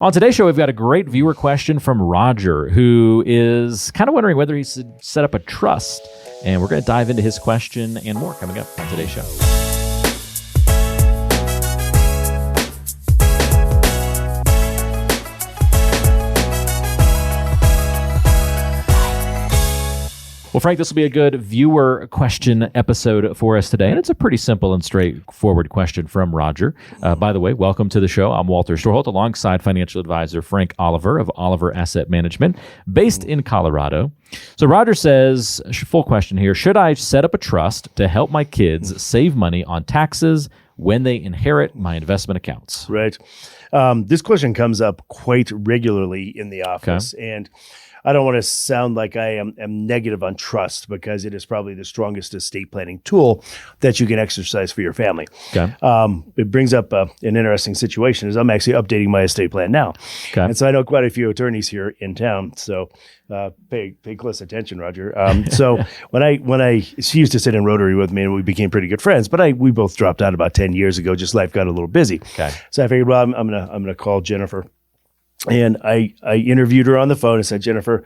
On today's show, we've got a great viewer question from Roger, who is kind of wondering whether he should set up a trust. And we're going to dive into his question and more coming up on today's show. Well, Frank, this will be a good viewer question episode for us today, and it's a pretty simple and straightforward question from Roger. By the way, welcome to the show. I'm Walter Storholt, alongside financial advisor Frank Oliver of Oliver Asset Management, based in Colorado. So Roger says, full question here, should I set up a trust to help my kids save money on taxes when they inherit my investment accounts? Right. This question comes up quite regularly in the office, and I don't want to sound like I am negative on trust, because it is probably the strongest estate planning tool that you can exercise for your family. Okay. It brings up an interesting situation, as I'm actually updating my estate plan now. Okay. And so I know quite a few attorneys here in town. So pay close attention, Roger. So she used to sit in Rotary with me, and we became pretty good friends, but we both dropped out about 10 years ago. Just life got a little busy. Okay. So I figured, well, I'm gonna call Jennifer. And I interviewed her on the phone and said, Jennifer,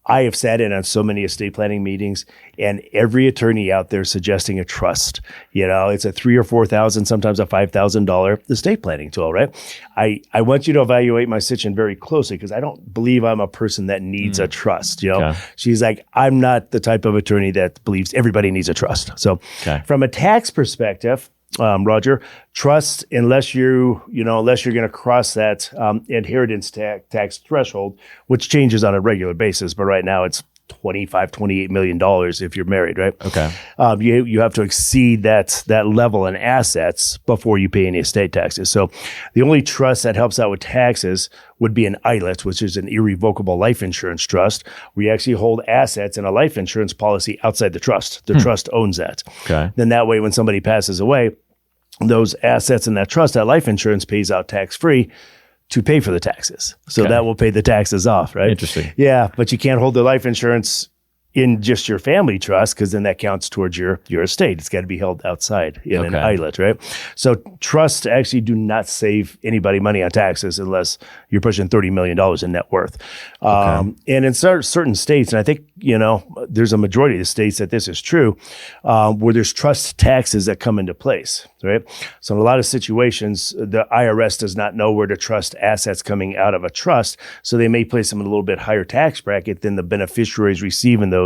I have sat in on so many estate planning meetings, and every attorney out there suggesting a trust. You know, it's a $3,000 or $4,000, sometimes a $5,000 estate planning tool, right? I want you to evaluate my situation very closely, because I don't believe I'm a person that needs a trust. You know, Okay. She's like, I'm not the type of attorney that believes everybody needs a trust. So from a tax perspective, Roger, trust, unless you're going to cross that inheritance tax threshold, which changes on a regular basis, but right now it's $28 million if you're married, right? Okay. You have to exceed that level in assets before you pay any estate taxes. So the only trust that helps out with taxes would be an ILIT, which is an irrevocable life insurance trust. We actually hold assets in a life insurance policy outside the trust. The trust owns that. Okay. Then that way, when somebody passes away, those assets in that trust, that life insurance pays out tax-free to pay for the taxes. So that will pay the taxes off, right? Interesting. Yeah, but you can't hold the life insurance in just your family trust, because then that counts towards your estate. It's got to be held outside in an ILIT, right? So trusts actually do not save anybody money on taxes unless you're pushing $30 million in net worth. And in certain states, and I think, there's a majority of the states that this is true, where there's trust taxes that come into place, right? So in a lot of situations, the IRS does not know where to trust assets coming out of a trust, so they may place them in a little bit higher tax bracket than the beneficiaries receiving those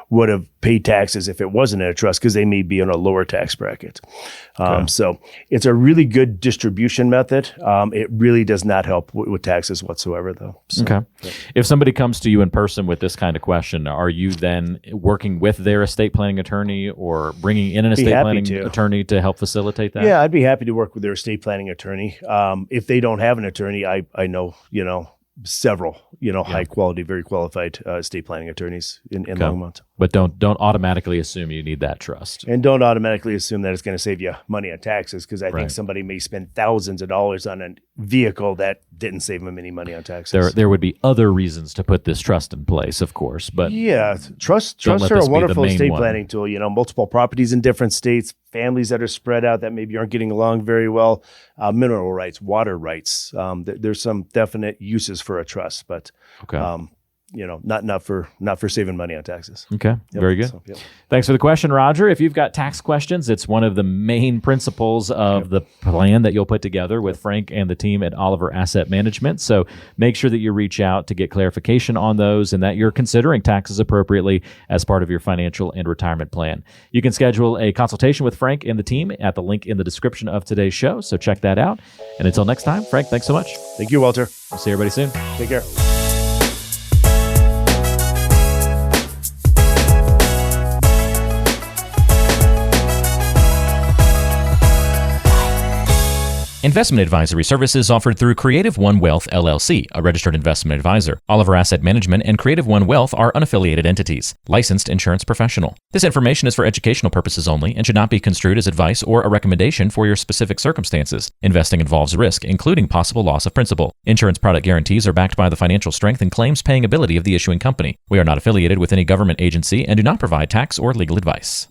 would have paid taxes if it wasn't in a trust, because they may be in a lower tax bracket. So it's a really good distribution method. It really does not help with taxes whatsoever, though. So, okay. If somebody comes to you in person with this kind of question, are you then working with their estate planning attorney, or bringing in an estate planning attorney to help facilitate that? Yeah, I'd be happy to work with their estate planning attorney. If they don't have an attorney, I know, several, high quality, very qualified estate planning attorneys in Longmont. But don't automatically assume you need that trust. And don't automatically assume that it's going to save you money on taxes, because I think somebody may spend thousands of dollars on a vehicle that didn't save them any money on taxes. There would be other reasons to put this trust in place, of course. But yeah, trusts are a wonderful estate planning tool. Multiple properties in different states, families that are spread out that maybe aren't getting along very well, mineral rights, water rights. There's some definite uses for a trust, but not for saving money on taxes. Okay, very good. Thanks for the question, Roger. If you've got tax questions, it's one of the main principles of the plan that you'll put together with Frank and the team at Oliver Asset Management. So make sure that you reach out to get clarification on those, and that you're considering taxes appropriately as part of your financial and retirement plan. You can schedule a consultation with Frank and the team at the link in the description of today's show. So check that out. And until next time, Frank, thanks so much. Thank you, Walter. We'll see everybody soon. Take care. Investment advisory services offered through Creative One Wealth, LLC, a registered investment advisor. Oliver Asset Management and Creative One Wealth are unaffiliated entities. Licensed insurance professional. This information is for educational purposes only and should not be construed as advice or a recommendation for your specific circumstances. Investing involves risk, including possible loss of principal. Insurance product guarantees are backed by the financial strength and claims-paying ability of the issuing company. We are not affiliated with any government agency and do not provide tax or legal advice.